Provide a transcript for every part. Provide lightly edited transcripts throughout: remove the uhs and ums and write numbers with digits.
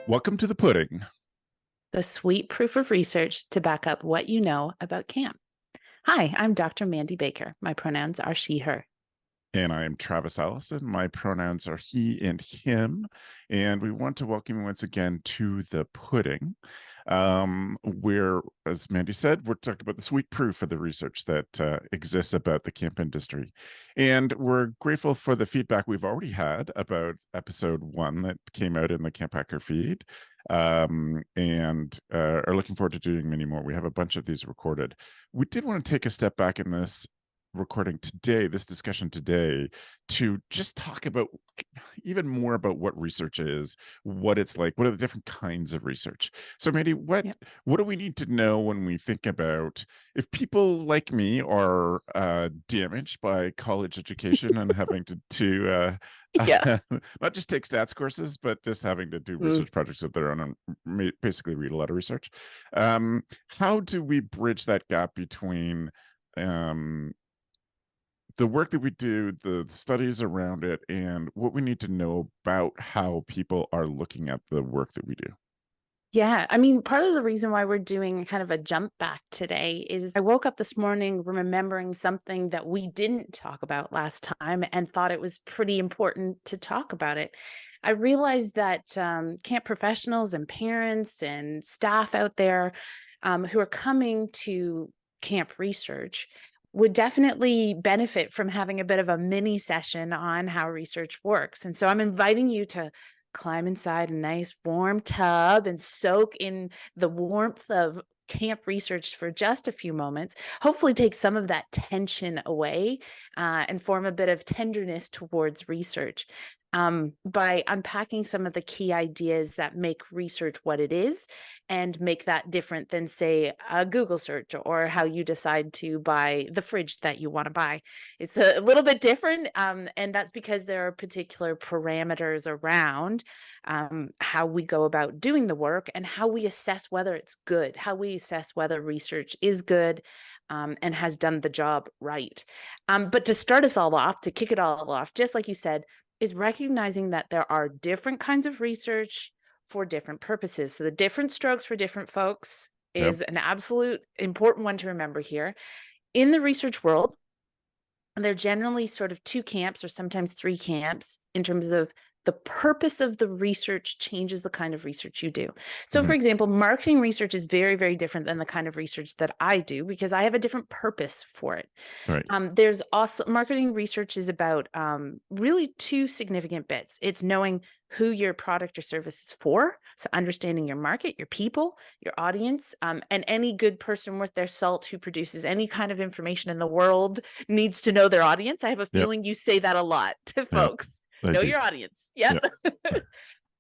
Welcome to the pudding. The sweet proof of research to back up what you know about camp. Hi, I'm Dr. Mandi Baker. My pronouns are she, her. And I am Travis Allison. My pronouns are he and him. And we want to welcome you once again to the pudding, where, as Mandi said, we're talking about the sweet proof of the research that exists about the camp industry. And we're grateful for the feedback we've already had about episode 1 that came out in the Camp Hacker feed, and are looking forward to doing many more. We have a bunch of these recorded. We did want to take a step back in this discussion today, to just talk about even more about what research is, what it's like, what are the different kinds of research. So Mandi, what do we need to know when we think about if people like me are damaged by college education and having to not just take stats courses, but just having to do research projects of their own and basically read a lot of research. How do we bridge that gap between the work that we do, the studies around it, and what we need to know about how people are looking at the work that we do? Yeah, I mean, part of the reason why we're doing kind of a jump back today is I woke up this morning remembering something that we didn't talk about last time and thought it was pretty important to talk about it. I realized that camp professionals and parents and staff out there who are coming to camp research would definitely benefit from having a bit of a mini session on how research works. And so I'm inviting you to climb inside a nice warm tub and soak in the warmth of camp research for just a few moments, hopefully take some of that tension away and form a bit of tenderness towards research by unpacking some of the key ideas that make research what it is and make that different than, say, a Google search or how you decide to buy the fridge that you want to buy. It's a little bit different, and that's because there are particular parameters around how we go about doing the work and how we assess whether it's good, how we assess whether research is good and has done the job right. But to start us all off, to kick it all off, just like you said, is recognizing that there are different kinds of research for different purposes. So the different strokes for different folks is an absolute important one to remember here. In the research world, there are generally sort of 2 camps or sometimes 3 camps in terms of the purpose of the research changes the kind of research you do. So, for example, marketing research is very, very different than the kind of research that I do because I have a different purpose for it. Right. There's also marketing research is about really 2 significant bits. It's knowing who your product or service is for, so understanding your market, your people, your audience, and any good person worth their salt who produces any kind of information in the world needs to know their audience. I have a feeling you say that a lot to folks. Know your audience. Yep.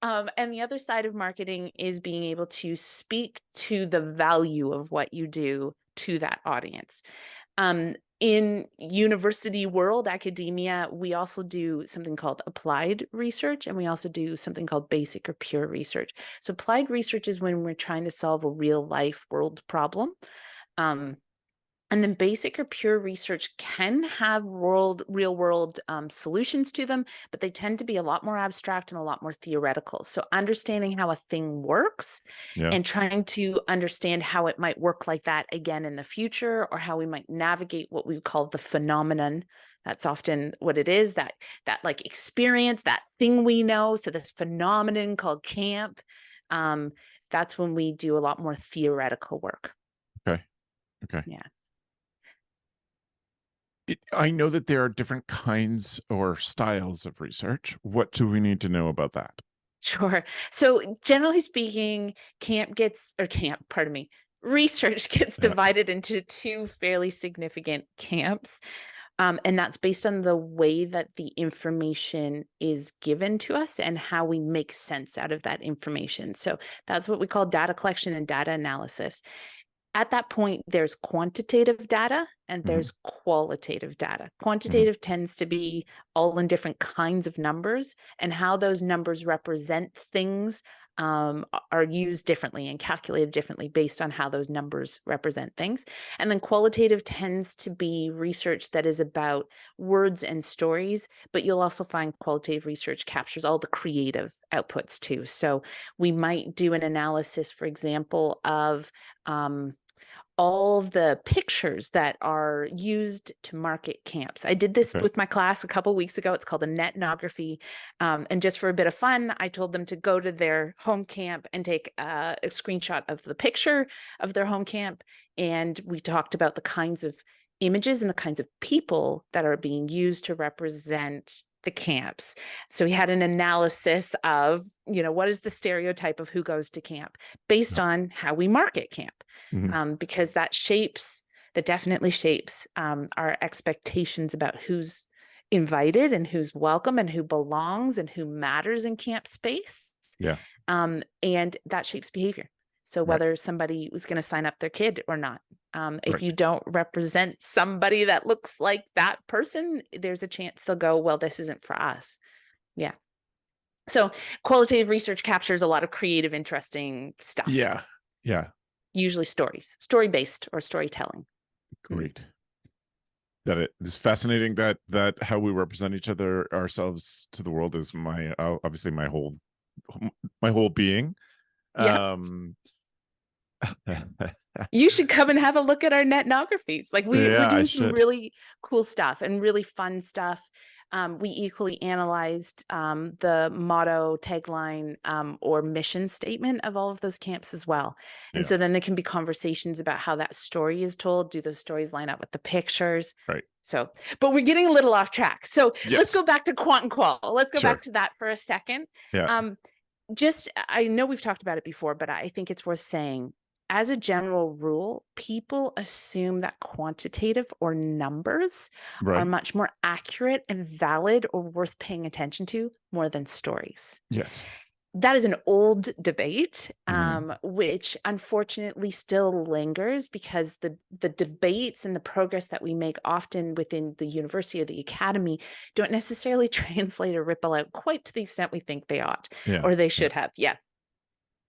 And the other side of marketing is being able to speak to the value of what you do to that audience. In university world, academia, we also do something called applied research, and we also do something called basic or pure research. So applied research is when we're trying to solve a real life world problem. And then basic or pure research can have real world solutions to them, but they tend to be a lot more abstract and a lot more theoretical. So understanding how a thing works and trying to understand how it might work like that again in the future, or how we might navigate what we call the phenomenon. That's often what it is, that like experience, that thing we know. So this phenomenon called camp, that's when we do a lot more theoretical work. Okay. Yeah. I know that there are different kinds or styles of research. What do we need to know about that? Sure. So generally speaking, research gets divided into 2 fairly significant camps. And that's based on the way that the information is given to us and how we make sense out of that information. So that's what we call data collection and data analysis. At that point, there's quantitative data and there's qualitative data. Quantitative tends to be all in different kinds of numbers, and how those numbers represent things are used differently and calculated differently based on how those numbers represent things. And then qualitative tends to be research that is about words and stories, but you'll also find qualitative research captures all the creative outputs too. So we might do an analysis, for example, of all of the pictures that are used to market camps. I did this with my class a couple weeks ago. It's called a netnography. And just for a bit of fun, I told them to go to their home camp and take a screenshot of the picture of their home camp. And we talked about the kinds of images and the kinds of people that are being used to represent the camps. So we had an analysis of, what is the stereotype of who goes to camp based on how we market camp. Because that definitely shapes our expectations about who's invited and who's welcome and who belongs and who matters in camp space. Yeah. And that shapes behavior. So whether somebody was going to sign up their kid or not, if you don't represent somebody that looks like that person, there's a chance they'll go, well, this isn't for us. Yeah. So qualitative research captures a lot of creative, interesting stuff. Yeah. Yeah. Usually story-based or storytelling. Great. That it is fascinating that how we represent each other ourselves to the world is obviously my whole being. Yeah. You should come and have a look at our netnographies. Like we're doing some really cool stuff and really fun stuff. We equally analyzed the motto, tagline, or mission statement of all of those camps as well. And so then there can be conversations about how that story is told. Do those stories line up with the pictures? Right. So, but we're getting a little off track. So let's go back to quant and qual. Let's go back to that for a second. Yeah. I know we've talked about it before, but I think it's worth saying, as a general rule, people assume that quantitative or numbers are much more accurate and valid or worth paying attention to more than stories. Yes. That is an old debate, which unfortunately still lingers because the debates and the progress that we make often within the university or the academy don't necessarily translate or ripple out quite to the extent we think they ought or they should have. Yeah.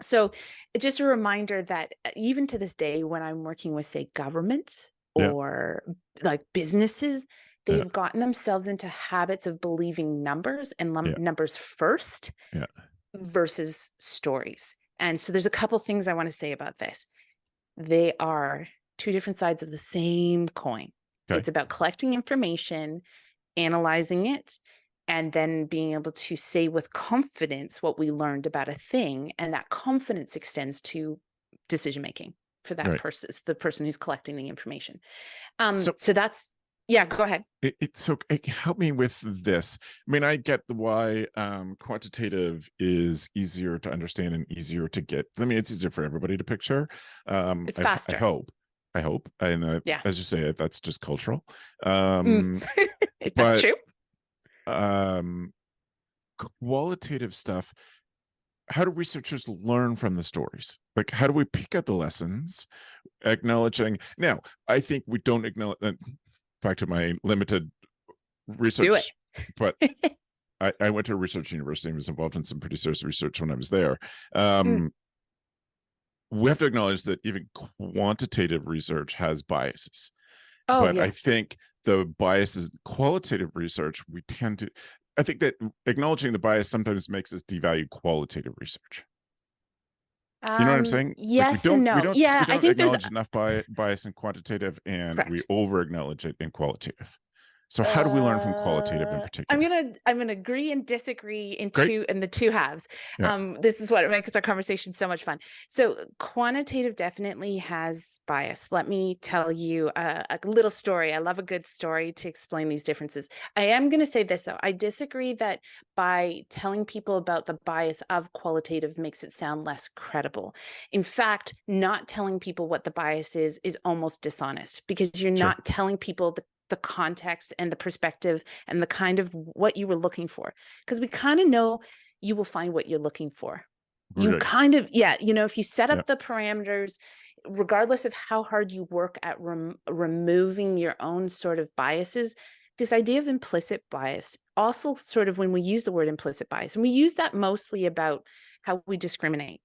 So just a reminder that even to this day, when I'm working with, say, government or like businesses, they've gotten themselves into habits of believing numbers and numbers first versus stories. And so there's a couple things I want to say about this. They are two different sides of the same coin. It's about collecting information, analyzing it, and then being able to say with confidence what we learned about a thing. And that confidence extends to decision-making for that person, the person who's collecting the information. So that's, go ahead. So help me with this. I mean, I get why quantitative is easier to understand and easier to get. I mean, it's easier for everybody to picture. It's faster. I hope. And as you say, that's just cultural. That's true. Qualitative stuff, how do researchers learn from the stories? Like, how do we pick out the lessons, acknowledging? Now, I think we don't acknowledge, back to my limited research, but I went to a research university and was involved in some pretty serious research when I was there. We have to acknowledge that even quantitative research has biases. I think the biases, qualitative research, I think that acknowledging the bias sometimes makes us devalue qualitative research. You know what I'm saying? Yes and no. We don't acknowledge enough bias in quantitative, and we over acknowledge it in qualitative. So how do we learn from qualitative in particular? I'm gonna agree and disagree in the two halves. This is what makes our conversation so much fun. So quantitative definitely has bias. Let me tell you a little story. I love a good story to explain these differences. I am gonna say this though. I disagree that by telling people about the bias of qualitative makes it sound less credible. In fact, not telling people what the bias is almost dishonest because you're not telling people the context and the perspective and the kind of what you were looking for, because we kind of know you will find what you're looking for. You kind of, if you set up the parameters, regardless of how hard you work at removing your own sort of biases, this idea of implicit bias, also sort of when we use the word implicit bias, and we use that mostly about how we discriminate,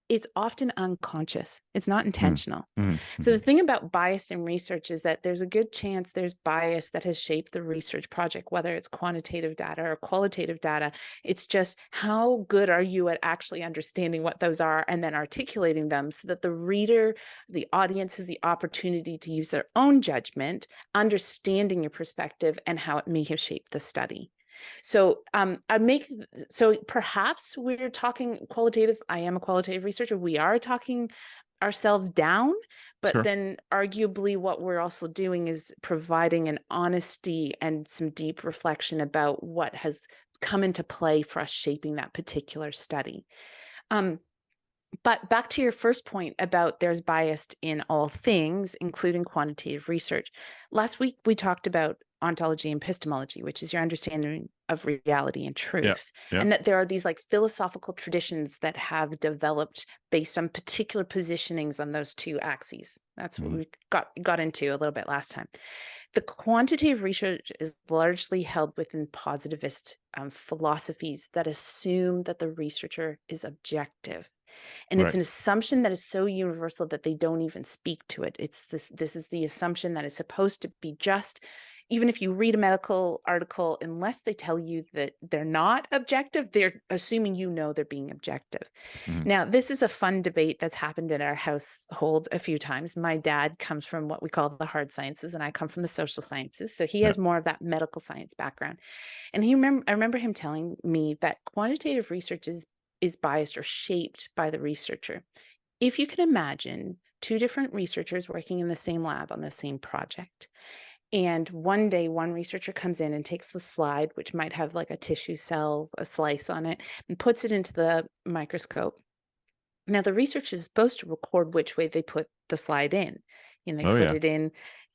it's often unconscious. It's not Mm, intentional. mm, So the mhm. thing about bias in research is that there's a good chance there's bias that has shaped the research project, whether it's quantitative data or qualitative data. It's just how good are you at actually understanding what those are and then articulating them so that the reader, the audience has the opportunity to use their own judgment, understanding your perspective and how it may have shaped the study. So so perhaps we're talking qualitative. I am a qualitative researcher. We are talking ourselves down, but Sure. then arguably what we're also doing is providing an honesty and some deep reflection about what has come into play for us shaping that particular study. But back to your first point about there's bias in all things, including quantitative research. Last week, we talked about ontology and epistemology, which is your understanding of reality and Yeah. truth. Yeah. And that there are these like philosophical traditions that have developed based on particular positionings on those two axes. That's what Mhm. we got into a little bit last time. The quantitative research is largely held within positivist philosophies that assume that the researcher is objective, and it's Right. an assumption that is so universal that they don't even speak to it. It's this is the assumption that is supposed to be just, even if you read a medical article, unless they tell you that they're not objective, they're assuming you know they're being objective. Mhm. Now, this is a fun debate that's happened in our household a few times. My dad comes from what we call the hard sciences, and I come from the social sciences. So he Yeah. has more of that medical science background. And I remember him telling me that quantitative research is biased or shaped by the researcher. If you can imagine two different researchers working in the same lab on the same project, and one day one researcher comes in and takes the slide, which might have like a tissue cell, a slice on it, and puts it into the microscope. Now, the research is supposed to record which way they put the slide in. And they Oh, put yeah. it in,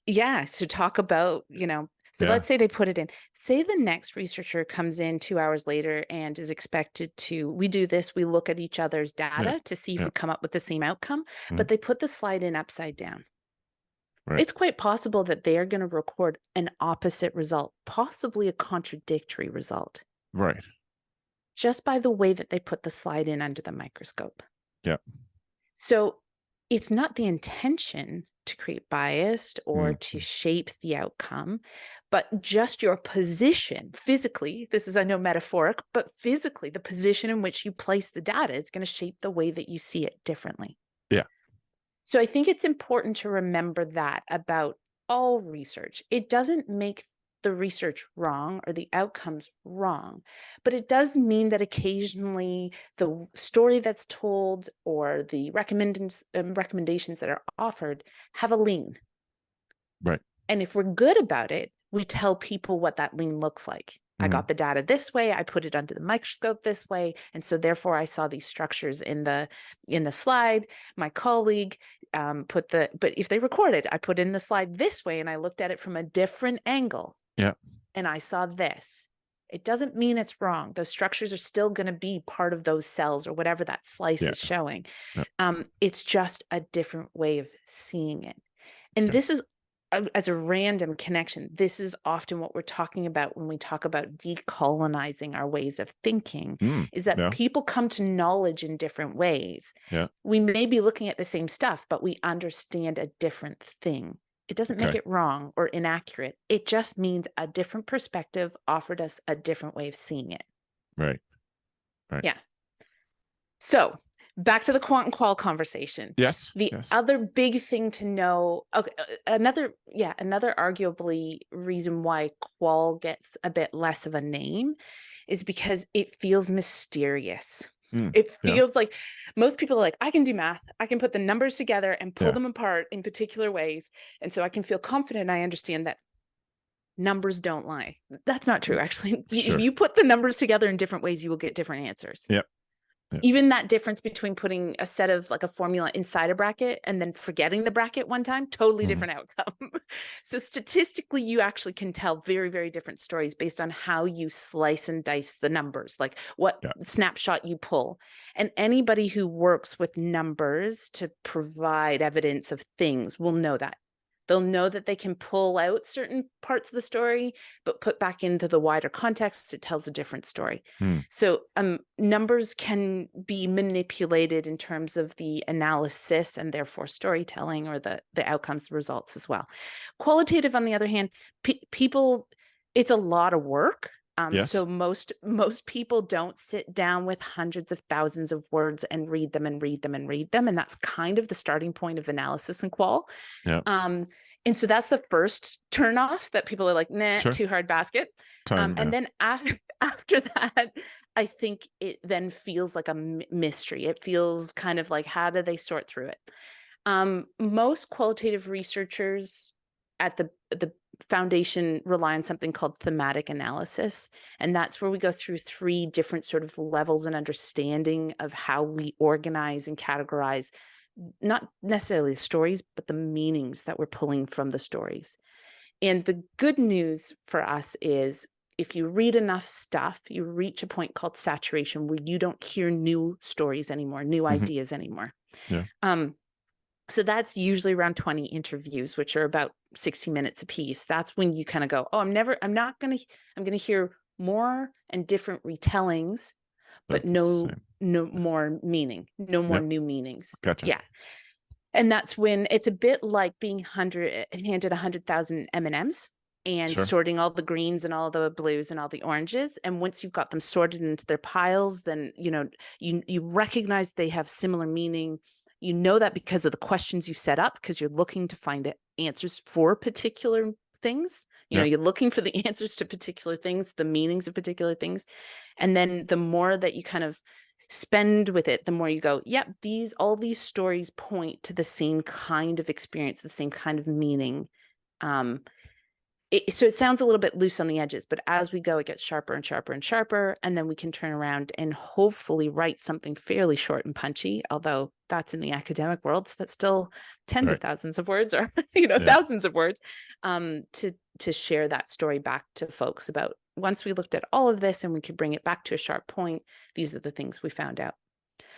yeah, to talk about, so Yeah. let's say they put it in. Say the next researcher comes in 2 hours later and is expected to, we do this, we look at each other's Yeah. data to see if Yeah. we come up with the same outcome, Mhm. but they put the slide in upside down. Right. It's quite possible that they are going to record an opposite result, possibly a contradictory result, Right. just by the way that they put the slide in under the microscope. Yeah. So it's not the intention to create bias or to Mhm. shape the outcome, but just your position physically. This is, I know, metaphoric, but physically, the position in which you place the data is going to shape the way that you see it differently. Yeah. So I think it's important to remember that about all research. It doesn't make the research wrong or the outcomes wrong, but it does mean that occasionally the story that's told or the recommendations that are offered have a lean. Right. And if we're good about it, we tell people what that lean looks like. I Mhm. got the data this way, I put it under the microscope this way, and so therefore I saw these structures in the slide. My colleague but if they recorded, I put in the slide this way and I looked at it from a different angle Yeah. and I saw this. It doesn't mean it's wrong. Those structures are still going to be part of those cells or whatever that slice Yeah. is showing. Yeah. It's just a different way of seeing it. And Yeah. this is, as a random connection, this is often what we're talking about when we talk about decolonizing our ways of thinking, Mm. is that Yeah. people come to knowledge in different ways. Yeah. We may be looking at the same stuff, but we understand a different thing. It doesn't make Okay. it wrong or inaccurate. It just means a different perspective offered us a different way of seeing it. Right. Right. Yeah. So back to the quant and qual conversation. Yes. The Yes. other big thing to know, okay, another arguably reason why qual gets a bit less of a name is because it feels mysterious. Mm. It Yeah. feels like most people are like, I can do math. I can put the numbers together and pull Yeah. them apart in particular ways. And so I can feel confident. I understand that numbers don't lie. That's not true, actually. If Sure. you put the numbers together in different ways, you will get different answers. Yep. Yep. Even that difference between putting a set of like a formula inside a bracket and then forgetting the bracket one time, totally Mhm. different outcome. So statistically, you actually can tell very, very different stories based on how you slice and dice the numbers, like what Yeah. snapshot you pull. And anybody who works with numbers to provide evidence of things will know that. They'll know that they can pull out certain parts of the story, but put back into the wider context, it tells a different story. Hmm. So numbers can be manipulated in terms of the analysis and therefore storytelling, or the outcomes, results as well. Qualitative, on the other hand, people, it's a lot of work. Yes. So most people don't sit down with hundreds of thousands of words and read them and read them and read them. And that's kind of the starting point of analysis and qual. Yeah. And so that's the first turnoff, that people are like, nah, Sure. too hard basket. Time. And Yeah. then after that, I think it then feels like a mystery. It feels kind of like, how do they sort through it? Most qualitative researchers at the foundation rely on something called thematic analysis. And that's where we go through 3 different sort of levels and understanding of how we organize and categorize, not necessarily stories, but the meanings that we're pulling from the stories. And the good news for us is, if you read enough stuff, you reach a point called saturation, where you don't hear new stories anymore, new Hmm. ideas anymore. Yeah. So that's usually around 20 interviews, which are about 60 minutes a piece. That's when you kind of go, oh, I'm going to hear more and different retellings, but That's the no same. more meaning, no more Yep. new meanings. Gotcha. Yeah. And that's when it's a bit like being handed 100,000 M&Ms and Sure. sorting all the greens and all the blues and all the oranges. And once you've got them sorted into their piles, then, you recognize they have similar meaning. You know that because of the questions you set up, because you're looking to find answers for particular things. Yeah. You're looking for the answers to particular things, the meanings of particular things. And then the more that you kind of spend with it, the more you go, yep, all these stories point to the same kind of experience, the same kind of meaning. So it sounds a little bit loose on the edges, but as we go, it gets sharper and sharper and sharper. And then we can turn around and hopefully write something fairly short and punchy, although that's in the academic world. So that's still tens of thousands of words, or, thousands of words, to share that story back to folks about, once we looked at all of this and we could bring it back to a sharp point, these are the things we found out.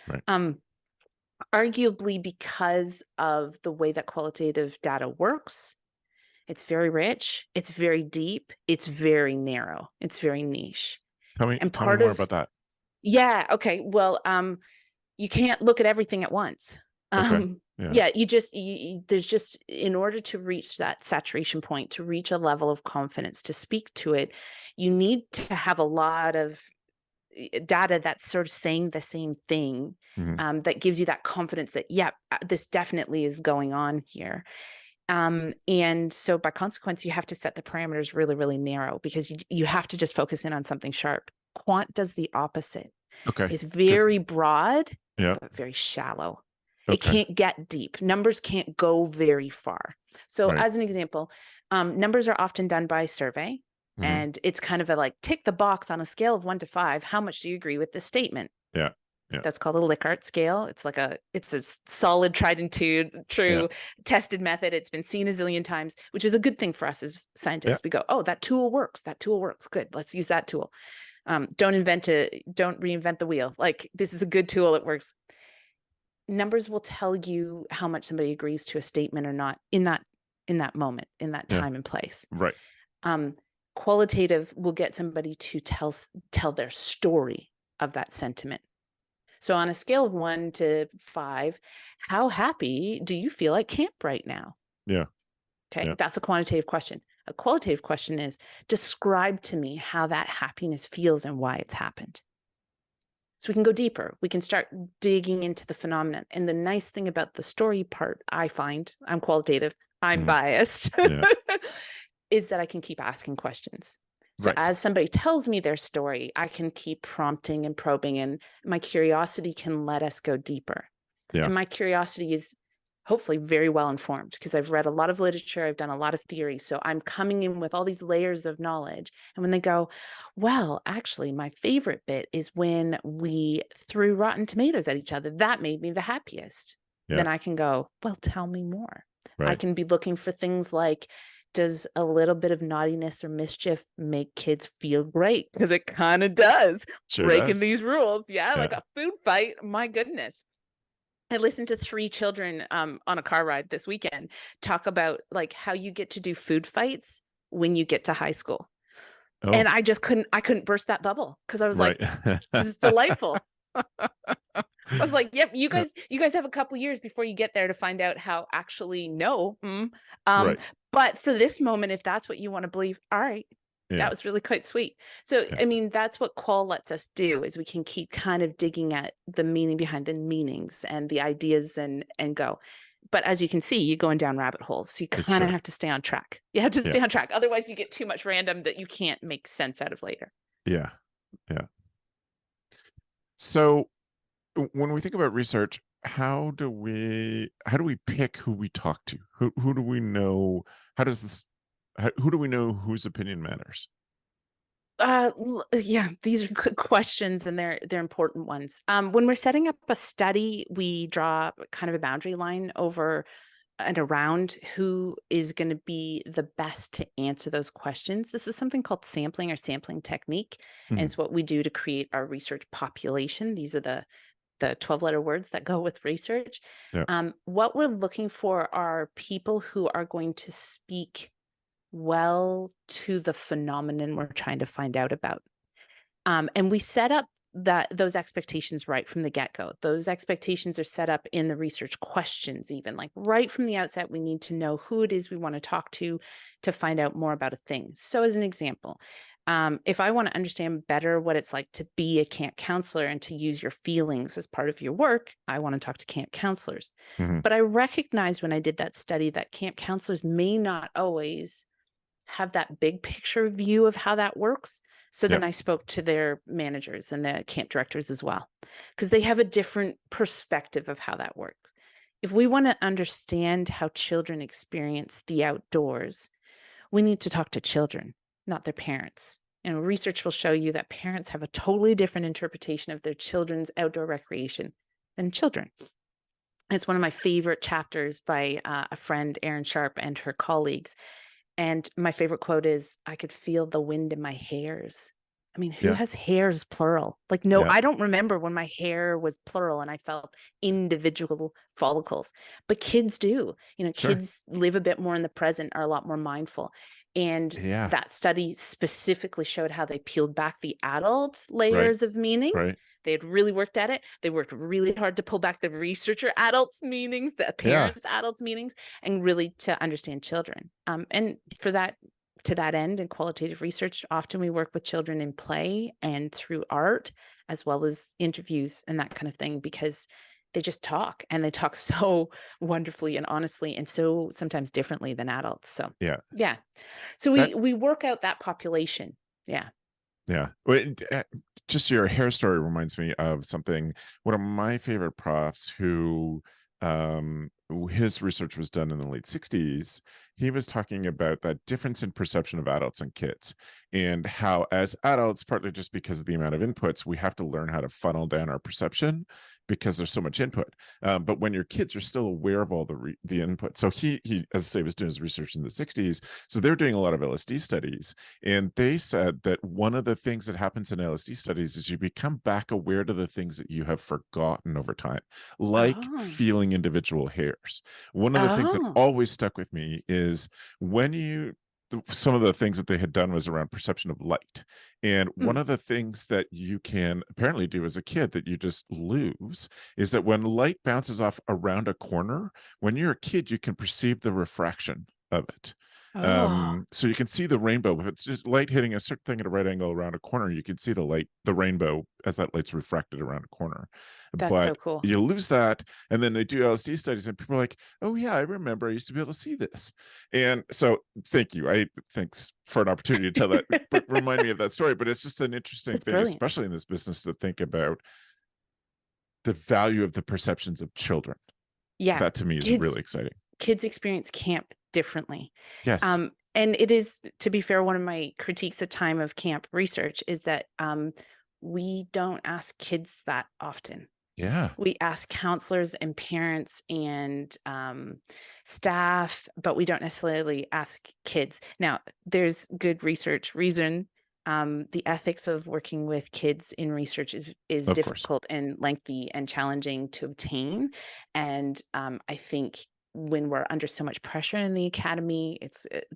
Right. Arguably, because of the way that qualitative data works, it's very rich, it's very deep, it's very narrow, it's very niche. Tell me And more about that. Yeah, okay. Well, you can't look at everything at once. Okay. Yeah, there's just, in order to reach that saturation point, to reach a level of confidence, to speak to it, you need to have a lot of data that's sort of saying the same thing, that gives you that confidence that, yeah, this definitely is going on here. And so by consequence, you have to set the parameters really, really narrow, because you have to just focus in on something sharp. Quant does the opposite. Okay. It's very broad, Yeah. but very shallow. Okay. It can't get deep. Numbers can't go very far. So Right. as an example, numbers are often done by survey. And it's kind of a tick the box on a scale of 1 to 5. How much do you agree with this statement? Yeah. Yeah. That's called a Likert scale. It's a solid, tried and true tested method. It's been seen a zillion times, which is a good thing for us as scientists. We go, oh, that tool works. That tool works. Good. Let's use that tool. Don't reinvent the wheel. This is a good tool. It works. Numbers will tell you how much somebody agrees to a statement or not in that moment, in that time and place. Right. Qualitative will get somebody to tell their story of that sentiment. So on a scale of 1 to 5, how happy do you feel at camp right now? Yeah. Okay. Yeah. That's a quantitative question. A qualitative question is, describe to me how that happiness feels and why it's happened. So we can go deeper. We can start digging into the phenomenon. And the nice thing about the story part, I find, I'm qualitative, I'm biased, is that I can keep asking questions. So as somebody tells me their story, I can keep prompting and probing, and my curiosity can let us go deeper. Yeah. And my curiosity is hopefully very well informed, because I've read a lot of literature, I've done a lot of theory. So I'm coming in with all these layers of knowledge. And when they go, well, actually, my favorite bit is when we threw rotten tomatoes at each other, that made me the happiest. Then I can go, well, tell me more. I can be looking for things like, does a little bit of naughtiness or mischief make kids feel great? Because it kind of does. Sure Breaking does. these rules. Yeah, like a food fight. My goodness. I listened to 3 children, on a car ride this weekend talk about, like, how you get to do food fights when you get to high school. And Oh, I couldn't burst that bubble because I was like, right. "This is delightful." I was like, "Yep, Yeah, you guys have a couple years before you get there to find out how actually no, um, right. but for this moment, if that's what you wanna believe, alright." That Yeah, was really quite sweet. So, yeah, I mean, that's what qual lets us do is we can keep kind of digging at the meaning behind the meanings and the ideas and go. But as you can see, you're going down rabbit holes, so you it's kinda sure. have to stay on track. You have to Yeah, stay on track, otherwise you get too much random that you can't make sense out of later. yeah, yeah. So when we think about research, how do we pick who we talk to? Who do we know? How does this? Who do we know whose opinion matters? Yeah, these are good questions, and they're important ones. When we're setting up a study, we draw kind of a boundary line over and around who is going to be the best to answer those questions. This is something called sampling or sampling technique, and Mhm. it's what we do to create our research population. These are the 12-letter words that go with research. Yeah. What we're looking for are people who are going to speak well to the phenomenon we're trying to find out about. And we set up those expectations right from the get-go. Those expectations are set up in the research questions, even like right from the outset, we need to know who it is we want to talk to find out more about a thing. So, as an example, if I want to understand better what it's like to be a camp counselor and to use your feelings as part of your work, I want to talk to camp counselors. Mhm. But I recognized when I did that study that camp counselors may not always have that big picture view of how that works. So Yeah. then I spoke to their managers and the camp directors as well, because they have a different perspective of how that works. If we want to understand how children experience the outdoors, we need to talk to children, not their parents. And research will show you that parents have a totally different interpretation of their children's outdoor recreation than children. It's one of my favorite chapters by a friend, Erin Sharp, and her colleagues, and my favorite quote is, "I could feel the wind in my hairs." I mean, who Yeah. has hairs plural? Like, no, Yeah. I don't remember when my hair was plural and I felt individual follicles, but kids do. You know, Sure. kids live a bit more in the present, are a lot more mindful. And Yeah. that study specifically showed how they peeled back the adult Right. layers of meaning. Right. They had really worked at it. They worked really hard to pull back the researcher adults' meanings, the Yeah. parents' adults' meanings, and really to understand children. And for that, to that end, in qualitative research, often we work with children in play and through art, as well as interviews and that kind of thing, because they just talk and they talk so wonderfully and honestly and so sometimes differently than adults. So Yeah. yeah. So That we work out that population. Yeah. Yeah. Just your hair story reminds me of something. One of my favorite profs his research was done in the late 60s. He was talking about that difference in perception of adults and kids, and how as adults, partly just because of the amount of inputs, we have to learn how to funnel down our perception because there's so much input. But when your kids are still aware of all the input. So he, as I say, was doing his research in the 60s. So they're doing a lot of LSD studies, and they said that one of the things that happens in LSD studies is you become back aware to the things that you have forgotten over time, like Oh. feeling individual hairs. One of the things that Oh. always stuck with me is when some of the things that they had done was around perception of light. And Hmm. one of the things that you can apparently do as a kid that you just lose is that when light bounces off around a corner, when you're a kid, you can perceive the refraction of it. Oh, So you can see the rainbow. If it's just light hitting a certain thing at a right angle around a corner, you can see the rainbow as that light's refracted around a corner. that's so But cool. you lose that, and then they do LSD studies, and people are like, "Oh yeah, I remember. I used to be able to see this." And so, thank you. Thanks for an opportunity to tell that, but remind me of that story. But it's just an interesting That's thing, brilliant. especially in this business, to think about the value of the perceptions of children. Yeah. That to me is Kids really exciting. kids experience camp differently. Yes. And it is, to be fair, one of my critiques at time of camp research is that we don't ask kids that often. Yeah. We ask counselors and parents and staff, but we don't necessarily ask kids. Now, there's good research reason The ethics of working with kids in research is Of course. difficult and lengthy and challenging to obtain. And I think when we're under so much pressure in the academy,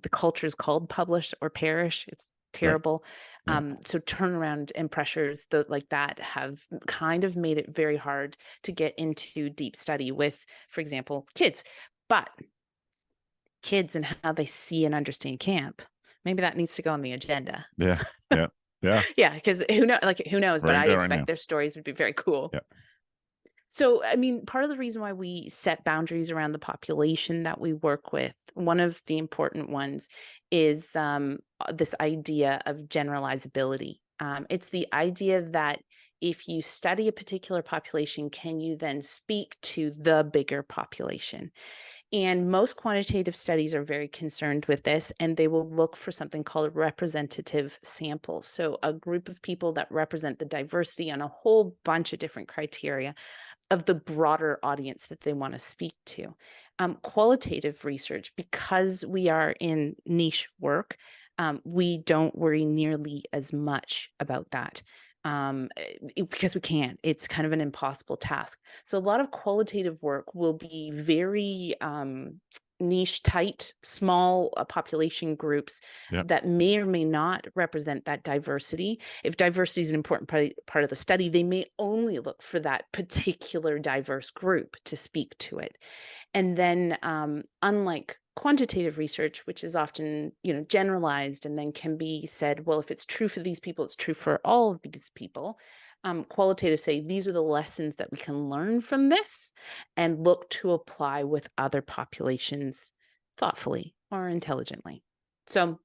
the culture is called publish or perish. It's Right. terrible. Yeah. So turnaround and pressures like that have kind of made it very hard to get into deep study with, for example, kids. But kids and how they see and understand camp, maybe that needs to go on the agenda. Yeah. Yeah. Yeah. Yeah, because who knows? But Writing I down right expect now. their stories would be very cool. Yeah. So, I mean, part of the reason why we set boundaries around the population that we work with, one of the important ones is this idea of generalizability. It's the idea that if you study a particular population, can you then speak to the bigger population? And most quantitative studies are very concerned with this, and they will look for something called a representative sample. So, a group of people that represent the diversity on a whole bunch of different criteria of the broader audience that they want to speak to. Qualitative research, because we are in niche work, we don't worry nearly as much about that because we can't. It's kind of an impossible task. So a lot of qualitative work will be very niche, tight, small population groups Yeah. that may or may not represent that diversity. If diversity is an important part of the study, they may only look for that particular diverse group to speak to it. And then, unlike quantitative research, which is often, generalized and then can be said, well, if it's true for these people, it's true for all of these people. Qualitative say these are the lessons that we can learn from this and look to apply with other populations thoughtfully or intelligently. So,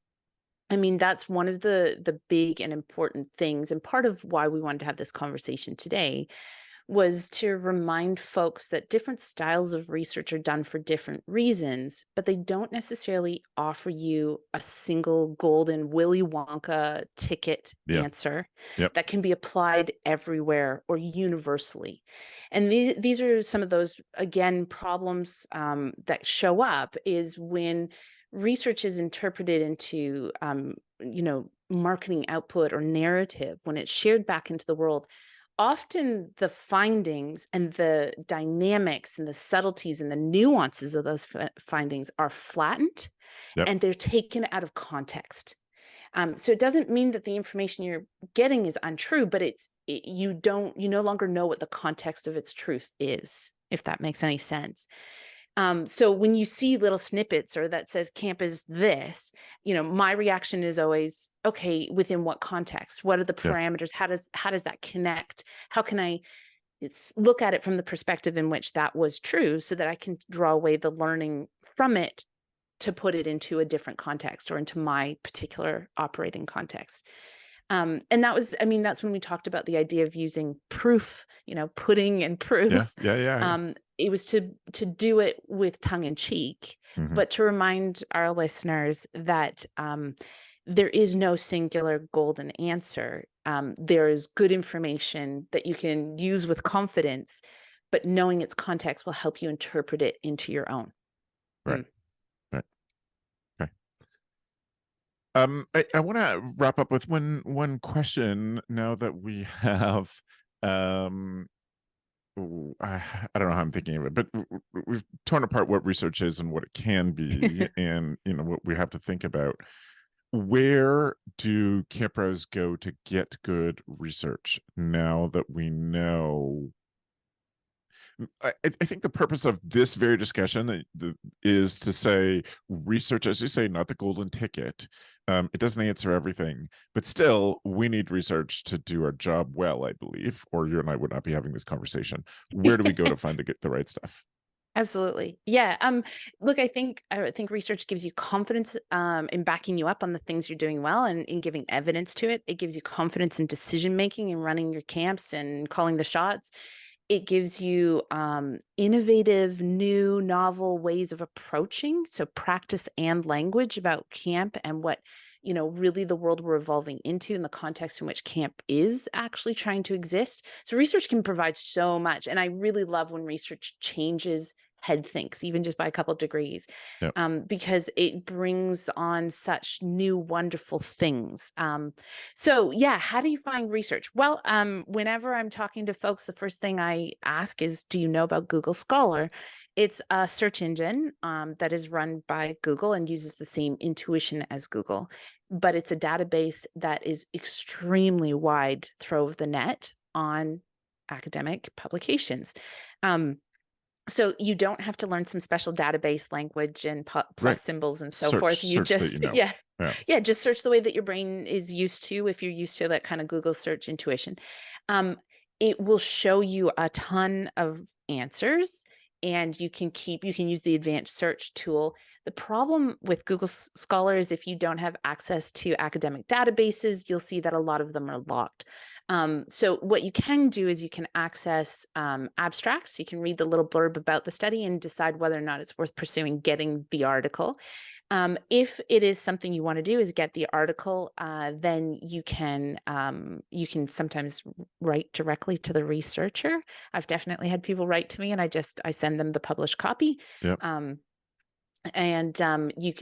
I mean, that's one of the big and important things, and part of why we wanted to have this conversation today was to remind folks that different styles of research are done for different reasons, but they don't necessarily offer you a single golden Willy Wonka ticket Yeah. answer Yep. that can be applied everywhere or universally. And these are some of those, again, problems that show up is when research is interpreted into, marketing output or narrative, when it's shared back into the world. Often the findings and the dynamics and the subtleties and the nuances of those findings are flattened Yep. and they're taken out of context. So it doesn't mean that the information you're getting is untrue, but you no longer know what the context of its truth is, if that makes any sense. So when you see little snippets or that says camp is this, my reaction is always, okay, within what context? What are the Yeah. parameters? How does that connect? How can I look at it from the perspective in which that was true so that I can draw away the learning from it to put it into a different context or into my particular operating context. And that's when we talked about the idea of using proof, pudding and Yeah. proof. Yeah. Yeah. Yeah. It was to do it with tongue in cheek, Mhm. but to remind our listeners that there is no singular golden answer. There is good information that you can use with confidence, but knowing its context will help you interpret it into your own. Right. Mm. Right. Okay. I want to wrap up with one question now that we have I don't know how I'm thinking of it, but we've torn apart what research is and what it can be, and what we have to think about. Where do campers go to get good research now that we know? I think the purpose of this very discussion is to say research, as you say, not the golden ticket. It doesn't answer everything, but still, we need research to do our job well, I believe, or you and I would not be having this conversation. Where do we go to find the right stuff? Absolutely. Yeah. Look, I think research gives you confidence in backing you up on the things you're doing well and in giving evidence to it. It gives you confidence in decision making and running your camps and calling the shots. It gives you innovative, new, novel ways of approaching. So practice and language about camp and what, really the world we're evolving into in the context in which camp is actually trying to exist. So research can provide so much. And I really love when research changes head thinks, even just by a couple of degrees, Yep. because it brings on such new, wonderful things. So yeah, how do you find research? Well, whenever I'm talking to folks, the first thing I ask is, do you know about Google Scholar? It's a search engine that is run by Google and uses the same intuition as Google, but it's a database that is extremely wide throw of the net on academic publications. Um, so you don't have to learn some special database language and plus Right. symbols and so forth. You Search that, just, you know. yeah, Yeah. yeah, just search the way that your brain is used to, if you're used to that kind of Google search intuition. Um, it will show you a ton of answers, and you can use the advanced search tool. The problem with Google Scholar is if you don't have access to academic databases, you'll see that a lot of them are locked. So what you can do is you can access abstracts. You can read the little blurb about the study and decide whether or not it's worth pursuing getting the article. If it is something you want to do is get the article, then you can sometimes write directly to the researcher. I've definitely had people write to me, and I send them the published copy. Yep. And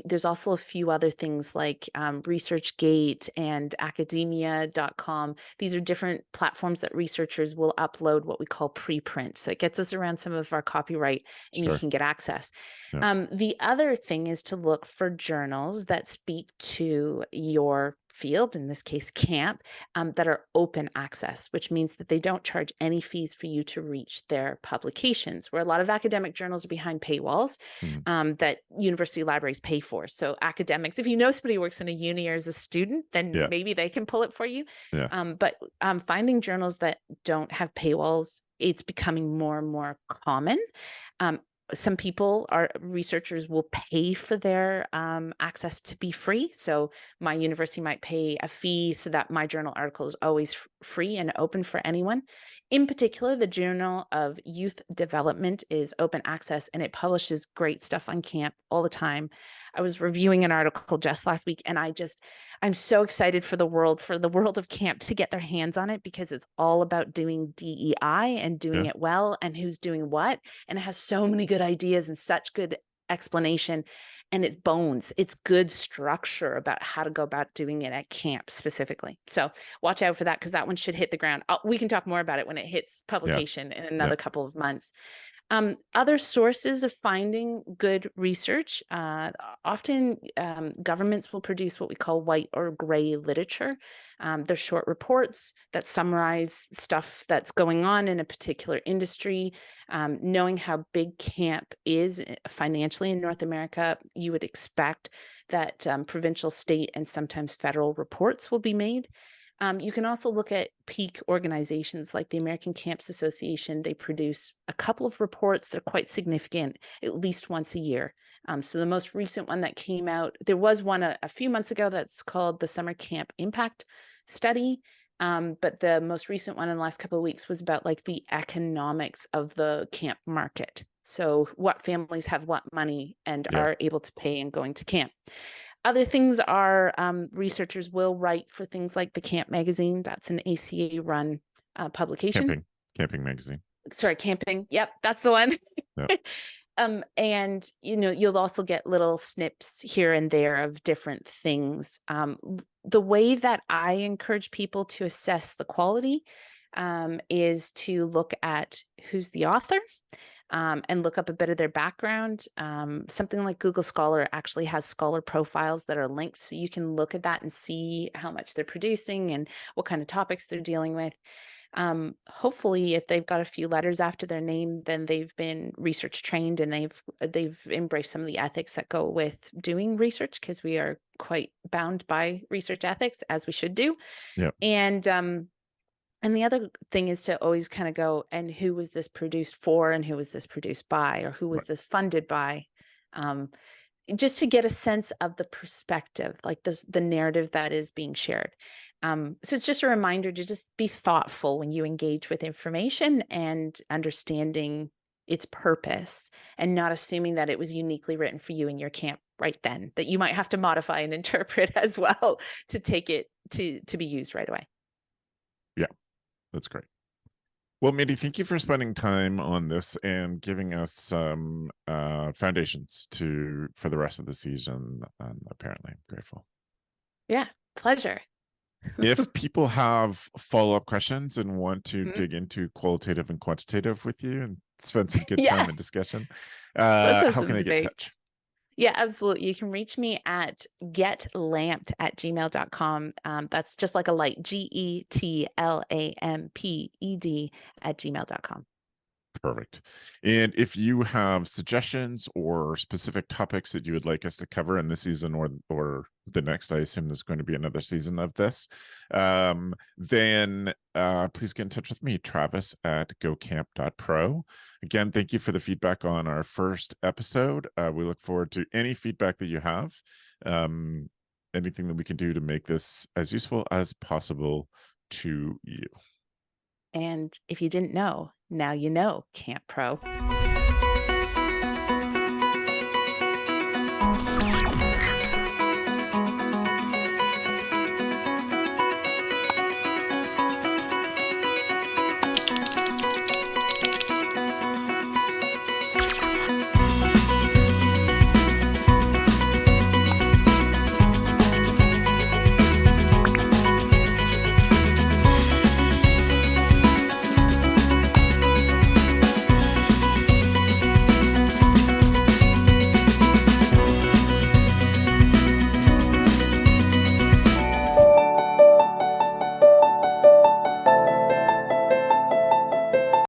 there's also a few other things like ResearchGate and academia.com. These are different platforms that researchers will upload what we call preprint. So it gets us around some of our copyright, and you Sure. can get access. Yep. The other thing is to look for journals that speak to your field, in this case, camp, that are open access, which means that they don't charge any fees for you to reach their publications, where a lot of academic journals are behind paywalls Mm. that university libraries pay for. So academics, if you know somebody who works in a uni or as a student, then Yeah. maybe they can pull it for you. Yeah. But finding journals that don't have paywalls, it's becoming more and more common. Some researchers will pay for their access to be free. So my university might pay a fee so that my journal article is always free and open for anyone. In particular, the Journal of Youth Development is open access, and it publishes great stuff on camp all the time. I was reviewing an article just last week, and I'm so excited for the world of camp to get their hands on it, because it's all about doing DEI and doing Yeah. it well and who's doing what. And it has so many good ideas and such good explanation, and it's good structure about how to go about doing it at camp specifically. So watch out for that, because that one should hit the ground. We can talk more about it when it hits Yeah. publication in Yeah. another couple of months. Other sources of finding good research, often governments will produce what we call white or gray literature. They're short reports that summarize stuff that's going on in a particular industry. Knowing how big camp is financially in North America, you would expect that provincial, state, and sometimes federal reports will be made. You can also look at peak organizations like the American Camps Association. They produce a couple of reports. They're quite significant, at least once a year. So the most recent one that came out, there was one a few months ago that's called the Summer Camp Impact Study. But the most recent one in the last couple of weeks was about like the economics of the camp market. So what families have what money and Yeah. are able to pay in going to camp. Other things are researchers will write for things like the Camp magazine. That's an ACA-run publication. Camping magazine. Sorry, camping. Yep, that's the one. Yep. And you'll also get little snips here and there of different things. The way that I encourage people to assess the quality is to look at who's the author. And look up a bit of their background. Something like Google Scholar actually has scholar profiles that are linked, so you can look at that and see how much they're producing and what kind of topics they're dealing with. Hopefully, if they've got a few letters after their name, then they've been research trained and they've embraced some of the ethics that go with doing research, because we are quite bound by research ethics, as we should do. Yeah. And the other thing is to always kind of go, and who was this produced for, and who was this produced by, or who was this funded by, just to get a sense of the perspective, like the narrative that is being shared. So it's just a reminder to just be thoughtful when you engage with information, and understanding its purpose, and not assuming that it was uniquely written for you in your camp right then, that you might have to modify and interpret as well to take it to be used right away. Yeah. That's great. Well, Mandi, thank you for spending time on this and giving us some foundations for the rest of the season. Apparently, I'm grateful. Yeah, pleasure. If people have follow-up questions and want to Mhm. dig into qualitative and quantitative with you and spend some good time Yeah, in discussion, let's have how can some they get in debate. touch? Yeah, absolutely. You can reach me at getlamped@gmail.com. That's just like a light, GETLAMPED @gmail.com. Perfect. And if you have suggestions or specific topics that you would like us to cover in this season or the next, I assume there's going to be another season of this, then please get in touch with me, Travis at gocamp.pro. Again, thank you for the feedback on our first episode. We look forward to any feedback that you have, anything that we can do to make this as useful as possible to you. And if you didn't know, now you know, Camp Pro.